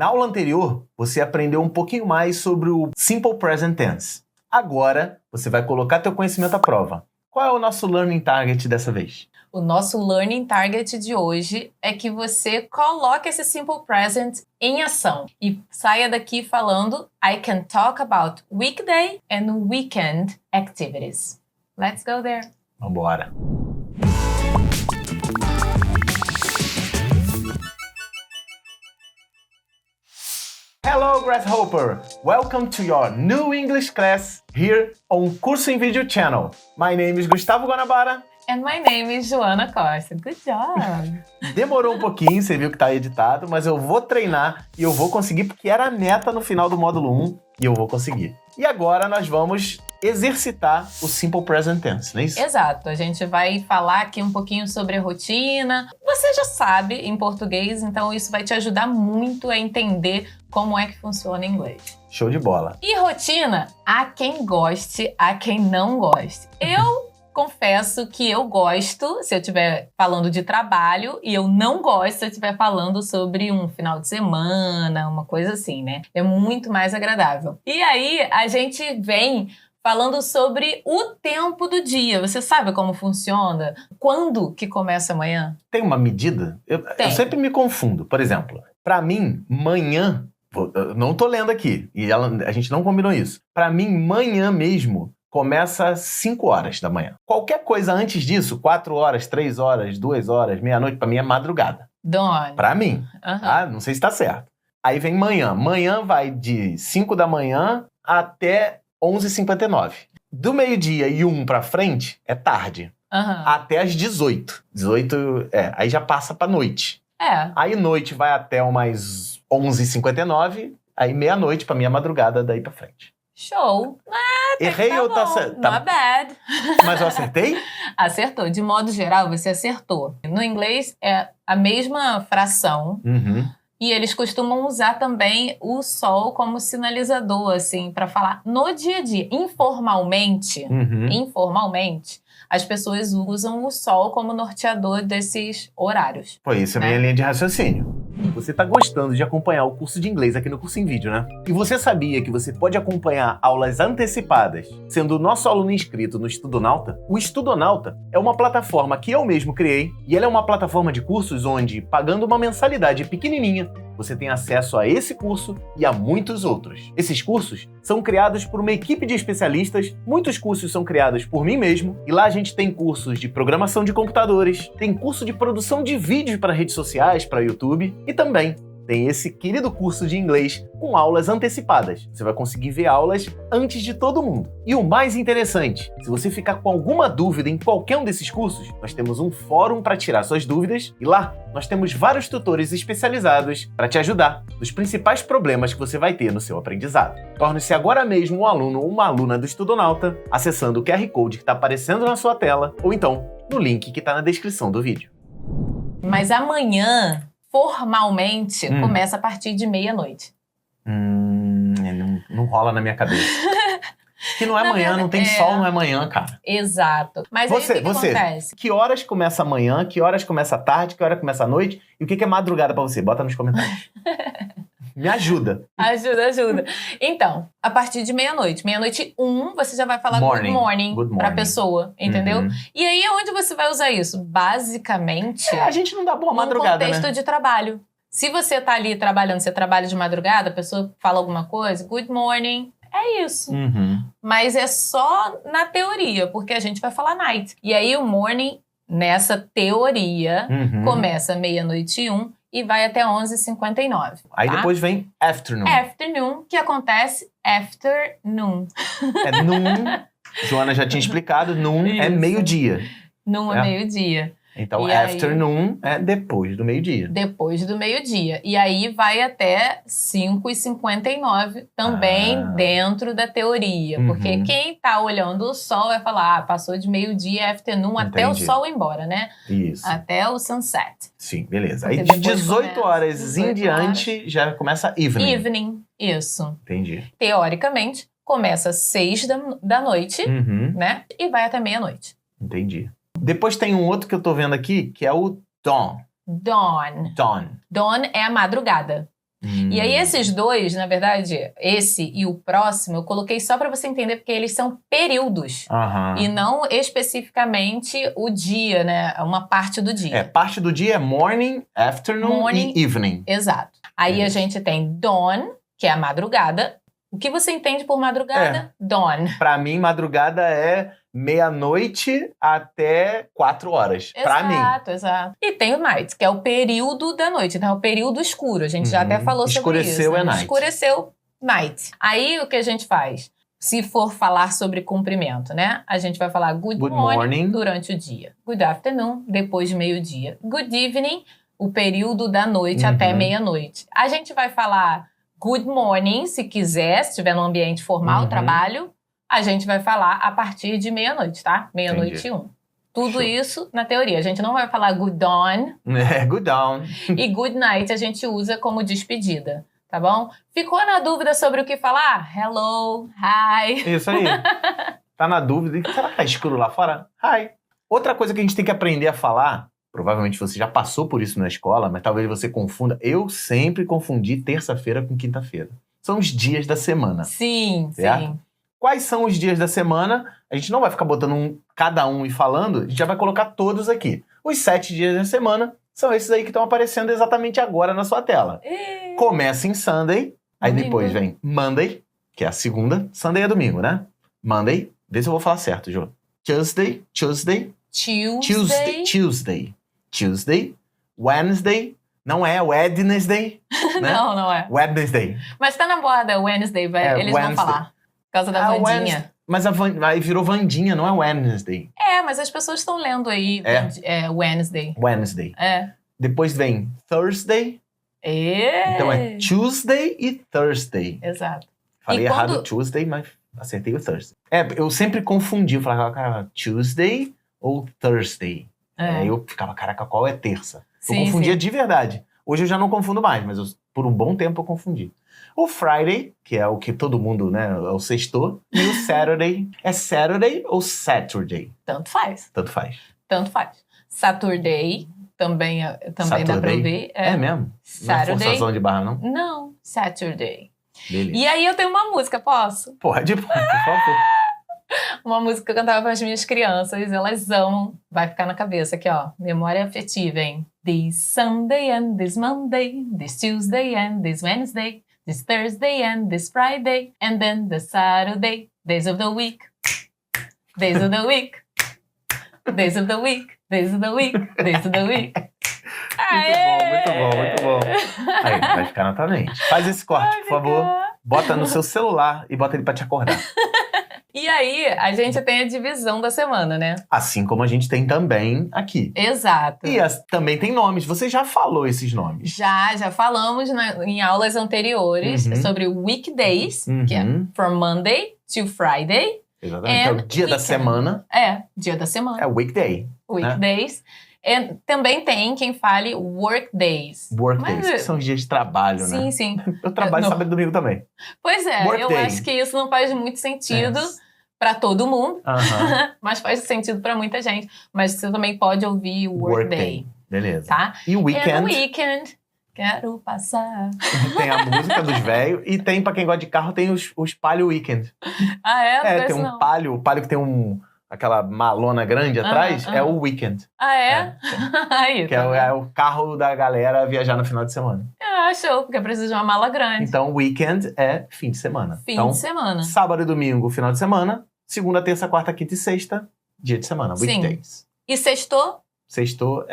Na aula anterior, você aprendeu um pouquinho mais sobre o Simple Present Tense. Agora, você vai colocar teu conhecimento à prova. Qual é o nosso Learning Target dessa vez? O nosso Learning Target de hoje é que você coloque esse Simple Present em ação e saia daqui falando I can talk about weekday and weekend activities. Let's go there. Vambora. Hello, Grasshopper! Welcome to your new English class here on Curso em Vídeo channel. My name is Gustavo Guanabara. And my name is Joana Costa. Good job! Demorou um pouquinho, você viu que tá editado, mas eu vou treinar e eu vou conseguir, porque era a meta no final do módulo 1 e eu vou conseguir. E agora nós vamos exercitar o Simple Present Tense, não é isso? Exato, a gente vai falar aqui um pouquinho sobre a rotina. Você já sabe em português, então isso vai te ajudar muito a entender como é que funciona em inglês. Show de bola. E rotina, há quem goste, há quem não goste. Eu confesso que eu gosto, se eu estiver falando de trabalho, e eu não gosto se eu estiver falando sobre um final de semana, uma coisa assim, né? É muito mais agradável. E aí, a gente vem falando sobre o tempo do dia. Você sabe como funciona? Quando que começa amanhã? Tem uma medida? Eu sempre me confundo. Por exemplo, para mim, manhã... Eu não tô lendo aqui, e a gente não combinou isso. Para mim, manhã mesmo começa às 5 horas da manhã. Qualquer coisa antes disso, 4 horas, 3 horas, 2 horas, meia-noite, para mim é madrugada. Dawn. Para mim. Tá? Não sei se tá certo. Aí vem manhã. Manhã vai de 5 da manhã até 11h59. Do meio-dia e 1 pra frente é tarde. Até às 18. 18, aí já passa pra noite. Aí noite vai até umas 11h59, aí meia-noite pra mim é madrugada daí pra frente. Show! Errei ou tá certo? Not bad. Mas eu acertei? Acertou. De modo geral, você acertou. No inglês é a mesma fração. E eles costumam usar também o sol como sinalizador, assim, para falar no dia a dia. Informalmente, as pessoas usam o sol como norteador desses horários. Pô, isso é a minha linha de raciocínio. Você tá gostando de acompanhar o curso de inglês aqui no Curso em Vídeo, né? E você sabia que você pode acompanhar aulas antecipadas sendo o nosso aluno inscrito no Estudonauta? O Estudonauta é uma plataforma que eu mesmo criei e ela é uma plataforma de cursos onde, pagando uma mensalidade pequenininha, você tem acesso a esse curso e a muitos outros. Esses cursos são criados por uma equipe de especialistas, muitos cursos são criados por mim mesmo, e lá a gente tem cursos de programação de computadores, tem curso de produção de vídeos para redes sociais, para YouTube, e também tem esse querido curso de inglês com aulas antecipadas. Você vai conseguir ver aulas antes de todo mundo. E o mais interessante, se você ficar com alguma dúvida em qualquer um desses cursos, nós temos um fórum para tirar suas dúvidas e lá nós temos vários tutores especializados para te ajudar nos principais problemas que você vai ter no seu aprendizado. Torne-se agora mesmo um aluno ou uma aluna do Estudonauta acessando o QR Code que está aparecendo na sua tela ou então no link que está na descrição do vídeo. Mas amanhã, formalmente, começa a partir de meia-noite. Não rola na minha cabeça. Que não é amanhã, não tem sol, não é amanhã, cara. Exato. Mas aí o que acontece? Que horas começa amanhã, que horas começa a tarde, que hora começa a noite e o que é madrugada pra você? Bota nos comentários. Me ajuda. Ajuda. Então, a partir de meia-noite. Meia-noite 1, você já vai falar good morning pra pessoa, entendeu? E aí, onde você vai usar isso? Basicamente... a gente não dá boa madrugada, no contexto de trabalho. Se você tá ali trabalhando, você trabalha de madrugada, a pessoa fala alguma coisa, good morning... É isso. Mas é só na teoria, porque a gente vai falar night. E aí o morning, nessa teoria, começa meia-noite e 1 e vai até 11h59. Aí depois vem afternoon. Afternoon, que acontece afternoon. É noon. Joana já tinha explicado, noon é meio-dia. Noon é meio-dia. Então, afternoon é depois do meio-dia. Depois do meio-dia. E aí vai até 5h59, também dentro da teoria. Porque quem tá olhando o sol vai falar, passou de meio-dia, afternoon, até o sol ir embora, né? Isso. Até o sunset. Sim, beleza. Aí de 18 horas em diante, já começa evening. Evening, isso. Entendi. Teoricamente, começa às 6 da noite, né? E vai até meia-noite. Entendi. Depois tem um outro que eu tô vendo aqui, que é o dawn. Dawn. Dawn. Dawn é a madrugada. E aí esses dois, na verdade, esse e o próximo, eu coloquei só para você entender, porque eles são períodos. E não especificamente o dia, né? Uma parte do dia. Parte do dia é morning, afternoon e evening. Exato. Aí a gente tem dawn, que é a madrugada. O que você entende por madrugada? Dawn. Pra mim, madrugada é meia-noite até 4 horas. Pra mim. Exato. E tem o night, que é o período da noite. Então é o período escuro. A gente já até falou sobre isso. Escureceu é night. Escureceu, night. Aí o que a gente faz? Se for falar sobre cumprimento, né? A gente vai falar good morning durante o dia. Good afternoon, depois de meio-dia. Good evening, o período da noite até meia-noite. A gente vai falar good morning, se quiser, se estiver no ambiente formal, trabalho. A gente vai falar a partir de meia-noite, tá? Meia-noite e 1. Tudo isso na teoria. A gente não vai falar good dawn. Good dawn. E good night a gente usa como despedida, tá bom? Ficou na dúvida sobre o que falar? Hello, hi. Isso aí. Tá na dúvida. Será que tá escuro lá fora? Hi. Outra coisa que a gente tem que aprender a falar, provavelmente você já passou por isso na escola, mas talvez você confunda. Eu sempre confundi terça-feira com quinta-feira. São os dias da semana. Sim, certo? sim. Quais são os dias da semana? A gente não vai ficar botando cada um e falando, a gente já vai colocar todos aqui. Os 7 dias da semana são esses aí que estão aparecendo exatamente agora na sua tela. Começa em Sunday, aí depois vem Monday, que é a segunda. Sunday é domingo, né? Monday, vê se eu vou falar certo, Jô. Tuesday, Wednesday, não é Wednesday, né? Não é. Wednesday. Mas tá na moda Wednesday, eles vão falar. Por causa da Vandinha. Mas aí virou Vandinha, não é Wednesday. Mas as pessoas estão lendo aí Wednesday. Wednesday. Depois vem Thursday. Então é Tuesday e Thursday. Exato. Falei errado Tuesday, mas acertei o Thursday. Eu sempre confundi, eu falava, cara, Tuesday ou Thursday. Aí eu ficava, caraca, qual é terça? Eu confundia de verdade. Hoje eu já não confundo mais, mas por um bom tempo eu confundi. O Friday, que é o que todo mundo, né, é o sexto. E o Saturday, é Saturday ou Saturday? Tanto faz. Saturday, também dá pra ver. É mesmo? Saturday. Não é forçação de barra, não? Não, Saturday. Beleza. E aí eu tenho uma música, posso? Pode, por favor. Uma música que eu cantava para as minhas crianças, elas amam. Vai ficar na cabeça aqui, ó. Memória afetiva, hein? This Sunday and this Monday, this Tuesday and this Wednesday, this Thursday and this Friday, and then the Saturday, days of the week, days of the week, days of the week, days of the week, days of the week. Muito bom. Aí, vai ficar na tua mente. Faz esse corte, por favor. Bota no seu celular e bota ele pra te acordar. E aí, a gente tem a divisão da semana, né? Assim como a gente tem também aqui. Exato. E também tem nomes. Você já falou esses nomes. Já falamos em aulas anteriores sobre weekdays, que é from Monday to Friday. Exatamente, é o dia da semana. Dia da semana. É weekday. Weekdays. E também tem quem fale workdays. Workdays, que são os dias de trabalho, né? Sim. Eu trabalho sábado e domingo também. Pois é, eu acho que isso não faz muito sentido para todo mundo, mas faz sentido para muita gente. Mas você também pode ouvir workday. Beleza. Tá? E o weekend? É no weekend. Quero passar. Tem a música dos velhos e tem, pra quem gosta de carro, tem os Palio Weekend. Tem um Palio, o Palio que tem aquela malona grande atrás, é o Weekend. Aí, que é o carro da galera viajar no final de semana. Show, porque precisa de uma mala grande. Então, weekend é fim de semana. Fim de semana. Sábado e domingo, final de semana. Segunda, terça, quarta, quinta e sexta, dia de semana, weekdays. E sextou? Sextou,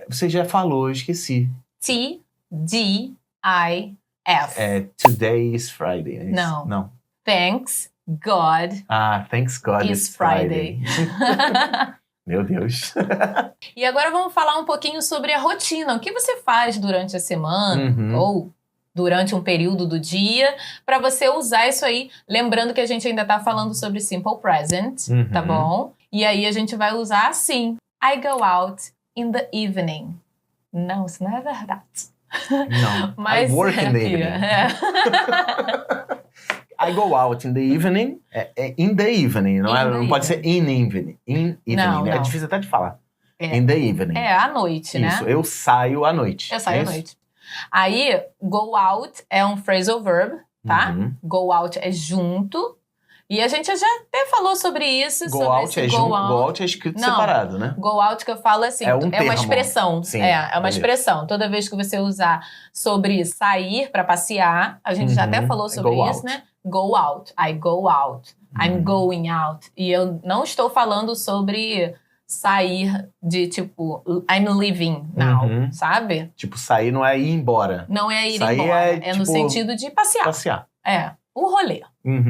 você já falou, eu esqueci. TDIF. Today is Friday. É isso? Não. Thanks God. Thanks God is Friday. Meu Deus. E agora vamos falar um pouquinho sobre a rotina. O que você faz durante a semana ou durante um período do dia para você usar isso aí. Lembrando que a gente ainda tá falando sobre Simple Present, tá bom? E aí a gente vai usar assim. I go out in the evening. Não, isso não é verdade. Não, mas I work in the evening. I go out in the evening. In the evening, não pode ser in evening. In evening, não. É difícil até de falar. In the evening. À noite, né? Isso, eu saio à noite. Eu saio à noite. Aí, go out é um phrasal verb, tá? Go out é junto. E a gente já até falou sobre isso. Go out é junto, go out é escrito separado, né? Go out que eu falo assim, é uma expressão. Sim, é uma expressão. Toda vez que você usar sobre sair pra passear, a gente já até falou sobre isso, né? Go out. I go out. I'm going out. E eu não estou falando sobre sair de tipo, I'm leaving now, sabe? Tipo, sair não é ir embora. Não é ir sair embora. É no tipo, sentido de passear. Passear. O rolê.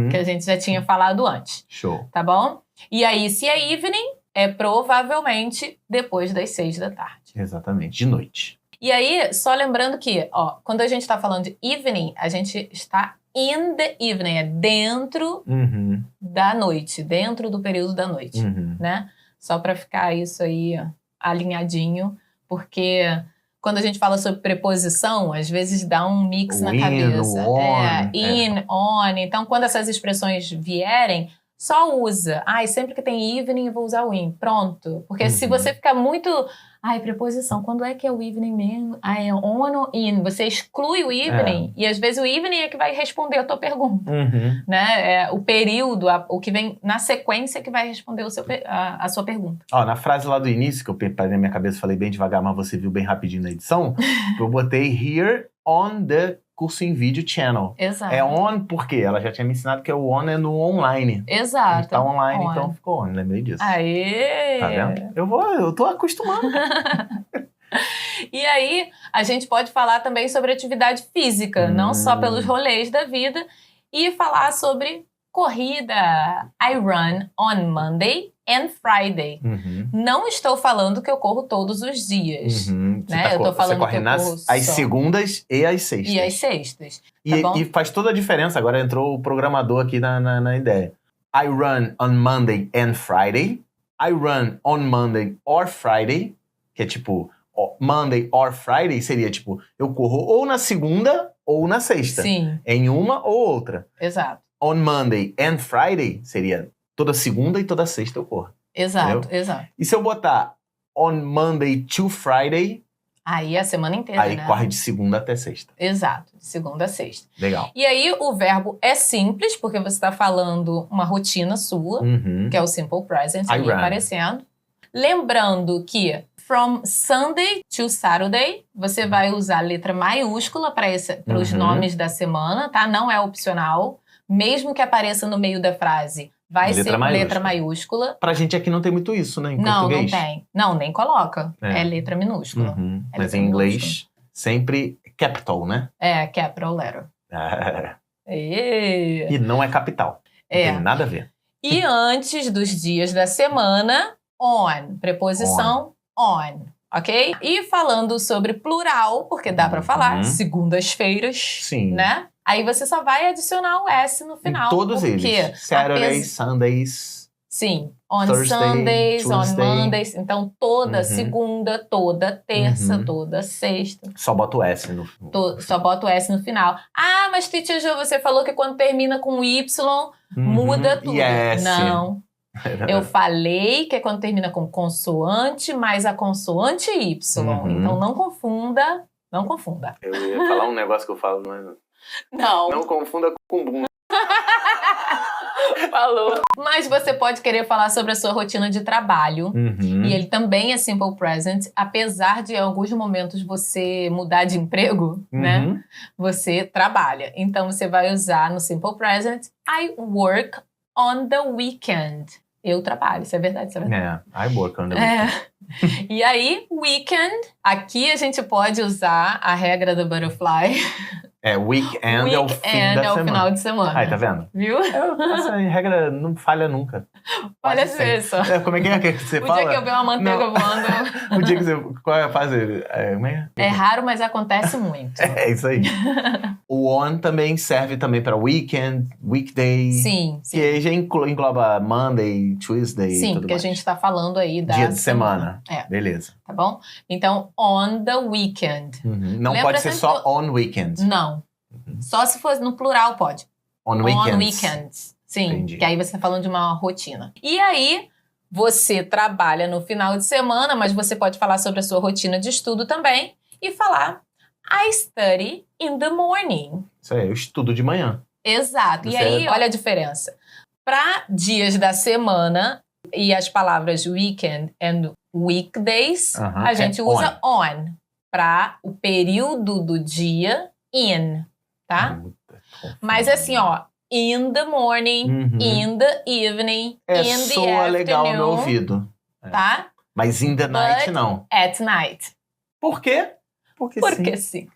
Que a gente já tinha falado antes. Show. Tá bom? E aí, se é evening, é provavelmente depois das 6 da tarde. Exatamente, de noite. E aí, só lembrando que, ó, quando a gente tá falando de evening, a gente está in the evening, é dentro da noite, dentro do período da noite, né? Só pra ficar isso aí alinhadinho, porque quando a gente fala sobre preposição, às vezes dá um mix na cabeça. In, on. Então, quando essas expressões vierem, só usa. Sempre que tem evening, eu vou usar o in. Pronto. Porque se você ficar muito... preposição. Quando é que é o evening mesmo? É on ou in? Você exclui o evening e às vezes o evening é que vai responder a tua pergunta. Né? É o período, o que vem na sequência que vai responder a sua pergunta. Ó, na frase lá do início, que eu parei na minha cabeça, falei bem devagar, mas você viu bem rapidinho na edição, eu botei here on the Curso em Vídeo channel. Exato. É on porque ela já tinha me ensinado que o on é no online. Exato. Tá online, então ficou on, lembrei disso. Aê! Tá vendo? Eu tô acostumando. E aí, a gente pode falar também sobre atividade física, não só pelos rolês da vida, e falar sobre corrida. I run on Monday and Friday. Não estou falando que eu corro todos os dias. Né? Eu tô falando você corre que eu corro às segundas e às sextas. E às sextas. E faz toda a diferença. Agora entrou o programador aqui na ideia. I run on Monday and Friday. I run on Monday or Friday. Que é tipo, Monday or Friday seria tipo, eu corro ou na segunda ou na sexta. Sim. Em uma ou outra. Exato. On Monday and Friday seria toda segunda e toda sexta eu corro. Exato, entendeu? exato. E se eu botar on Monday to Friday... Aí é a semana inteira, aí né? corre de segunda até sexta. Exato, de segunda a sexta. Legal. E aí o verbo é simples, porque você está falando uma rotina sua, que é o simple present ali aparecendo. Lembrando que from Sunday to Saturday, você vai usar letra maiúscula para os nomes da semana, tá? Não é opcional. Mesmo que apareça no meio da frase, vai ser letra maiúscula. Pra gente aqui não tem muito isso, né? Em português. Não tem. Não, nem coloca. É letra minúscula. Mas em inglês, sempre capital, né? É, capital letter. E não é capital. Não tem nada a ver. E antes dos dias da semana, on. Preposição on. Ok? E falando sobre plural, porque dá pra falar, segundas-feiras, né? Aí você só vai adicionar o S no final. Em todos eles. Saturdays, Sundays. Sim. On Thursday, Sundays, Tuesday. On Mondays. Então, toda segunda, toda terça, toda sexta. Só bota o S no final. Só bota o S no final. Mas, Teacher Jo, você falou que quando termina com Y, muda tudo. Yes. Não. Eu falei que é quando termina com consoante mais a consoante Y. Então, não confunda. Não confunda. Eu ia falar um negócio que eu falo, mas... Não. Não confunda com bunda. Falou. Mas você pode querer falar sobre a sua rotina de trabalho. E ele também é simple present. Apesar de em alguns momentos você mudar de emprego, né? Você trabalha. Então você vai usar no simple present I work on the weekend. Eu trabalho, isso é verdade, isso é verdade. I work on the weekend. E aí, weekend, aqui a gente pode usar a regra do butterfly. Weekend é o fim da semana. É o final de semana. Aí, tá vendo? Viu? Essa regra não falha nunca. Olha só. Como é que você fala? O dia que eu ver uma manteiga voando... O dia que você... Qual é a fase? É raro, mas acontece muito. É isso aí. O on também serve também para weekend, weekday. Sim. Que aí já engloba Monday, Tuesday e tudo porque mais. a gente tá falando aí da... Dia de semana. Beleza. Tá bom? Então, on the weekend. Não pode ser só on weekend. Não. Só se for no plural pode. On weekends. On weekends. Sim, Entendi. Que aí você tá falando de uma rotina. E aí, você trabalha no final de semana, mas você pode falar sobre a sua rotina de estudo também e falar I study in the morning. Isso aí, eu estudo de manhã. Exato. E aí, olha a diferença. Para dias da semana e as palavras weekend and weekdays, a gente usa on. Para o período do dia, in, tá? Mas assim, ó, in the morning, in the evening, in the afternoon. Soa legal no ouvido. Tá? Mas in the night, não. At night. Por quê? Porque sim.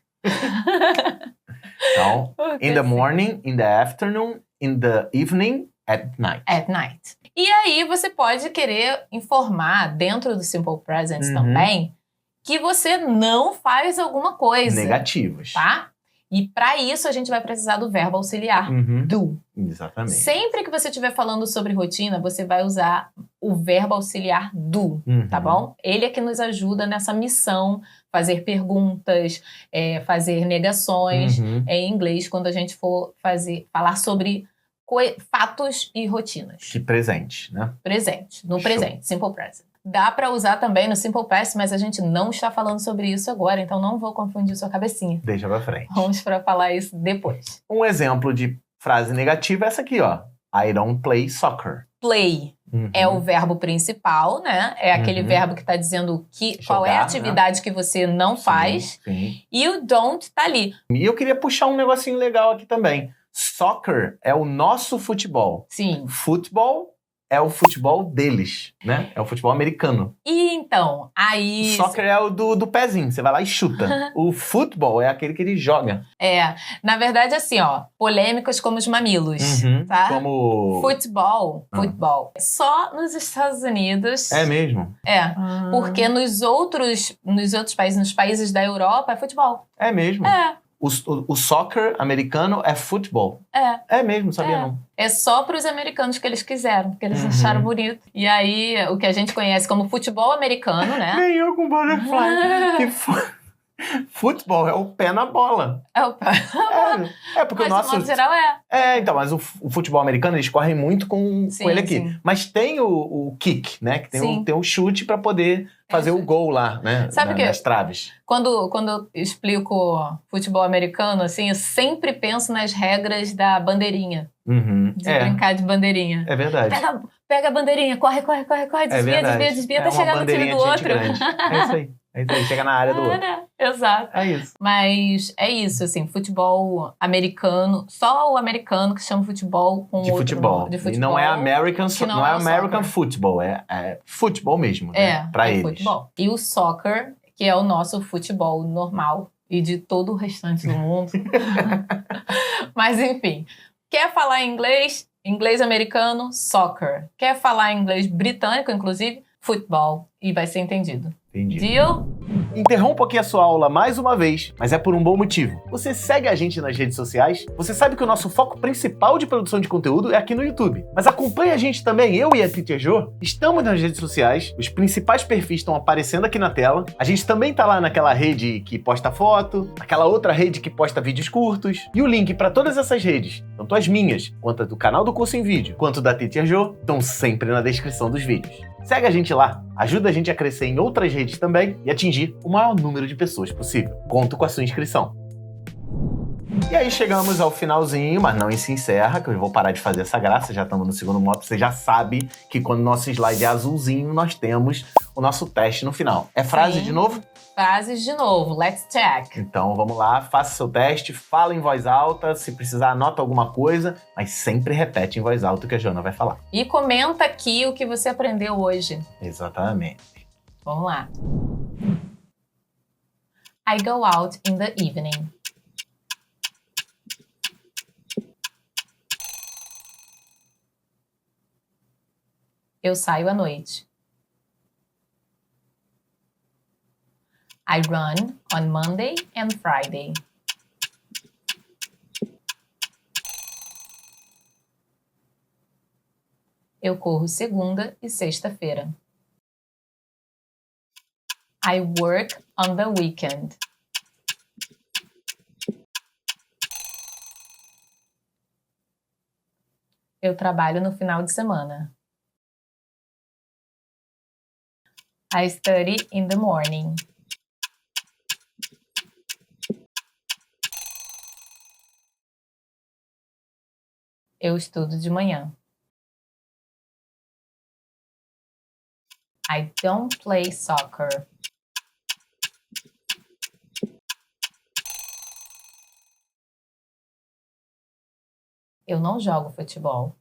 Então, in the morning, in the afternoon, in the evening, at night. At night. E aí você pode querer informar dentro do Simple Present também que você não faz alguma coisa. Negativas. Tá? E para isso a gente vai precisar do verbo auxiliar do. Exatamente. Sempre que você estiver falando sobre rotina, você vai usar o verbo auxiliar do, tá bom? Ele é que nos ajuda nessa missão, fazer perguntas, fazer negações em inglês quando a gente for falar sobre fatos e rotinas. Que presente, né? Presente, no presente, simple present. Dá para usar também no simple past, mas a gente não está falando sobre isso agora, então não vou confundir sua cabecinha. Deixa pra frente. Vamos para falar isso depois. Um exemplo de frase negativa é essa aqui, ó. I don't play soccer. Play é o verbo principal, né? É aquele verbo que está dizendo qual é a atividade que você não faz. Sim. E o don't tá ali. E eu queria puxar um negocinho legal aqui também. Soccer é o nosso futebol. Sim. Futebol é o futebol deles, né? É o futebol americano. E então, aí... O soccer é o do pezinho, você vai lá e chuta. O futebol é aquele que ele joga. Na verdade, assim, ó, polêmicas como os mamilos, tá? Como... Futebol. Só nos Estados Unidos. É mesmo? Porque nos outros países, nos países da Europa, é futebol. É mesmo? O soccer americano é futebol. É mesmo, sabia não. É só para os americanos que eles quiseram, porque eles acharam bonito. E aí, o que a gente conhece como futebol americano, né? Nem eu com butterfly. Futebol é o pé na bola. É o pé na bola. Porque mas o nosso... de modo geral então, mas o futebol americano, eles correm muito com ele aqui. Sim. Mas tem o kick, né? Que tem o chute para poder fazer o gol lá, né? Sabe que nas traves. Quando eu explico futebol americano, assim, eu sempre penso nas regras da bandeirinha. De brincar de bandeirinha. É verdade. Pega a bandeirinha, corre, desvia até chegar no time do outro. É isso aí. Chega na área do outro. Exato. É isso. Mas é isso, assim, futebol americano, só o americano que chama futebol com de futebol. E não é American football, é futebol mesmo, né? Pra eles. Futebol. E o soccer, que é o nosso futebol normal e de todo o restante do mundo. Mas enfim, quer falar inglês americano, soccer. Quer falar inglês britânico, inclusive, futebol. E vai ser entendido. Entendi. Deal? Interrompo aqui a sua aula mais uma vez, mas é por um bom motivo. Você segue a gente nas redes sociais? Você sabe que o nosso foco principal de produção de conteúdo é aqui no YouTube. Mas acompanha a gente também, eu e a Teacher Jo. Estamos nas redes sociais, os principais perfis estão aparecendo aqui na tela. A gente também tá lá naquela rede que posta foto, aquela outra rede que posta vídeos curtos. E o link para todas essas redes, tanto as minhas, quanto a do canal do Curso em Vídeo, quanto da Teacher Jo, estão sempre na descrição dos vídeos. Segue a gente lá, ajuda a gente a crescer em outras redes também e atingir o maior número de pessoas possível. Conto com a sua inscrição. E aí chegamos ao finalzinho, mas não se encerra, que eu vou parar de fazer essa graça, já estamos no segundo modo. Você já sabe que quando o nosso slide é azulzinho, nós temos o nosso teste no final. É frase de novo? Frases de novo, let's check. Então vamos lá, faça seu teste, fala em voz alta, se precisar anota alguma coisa, mas sempre repete em voz alta o que a Joana vai falar. E comenta aqui o que você aprendeu hoje. Exatamente. Vamos lá. I go out in the evening. Eu saio à noite. I run on Monday and Friday. Eu corro segunda e sexta-feira. I work on the weekend. Eu trabalho no final de semana. I study in the morning. Eu estudo de manhã. I don't play soccer. Eu não jogo futebol.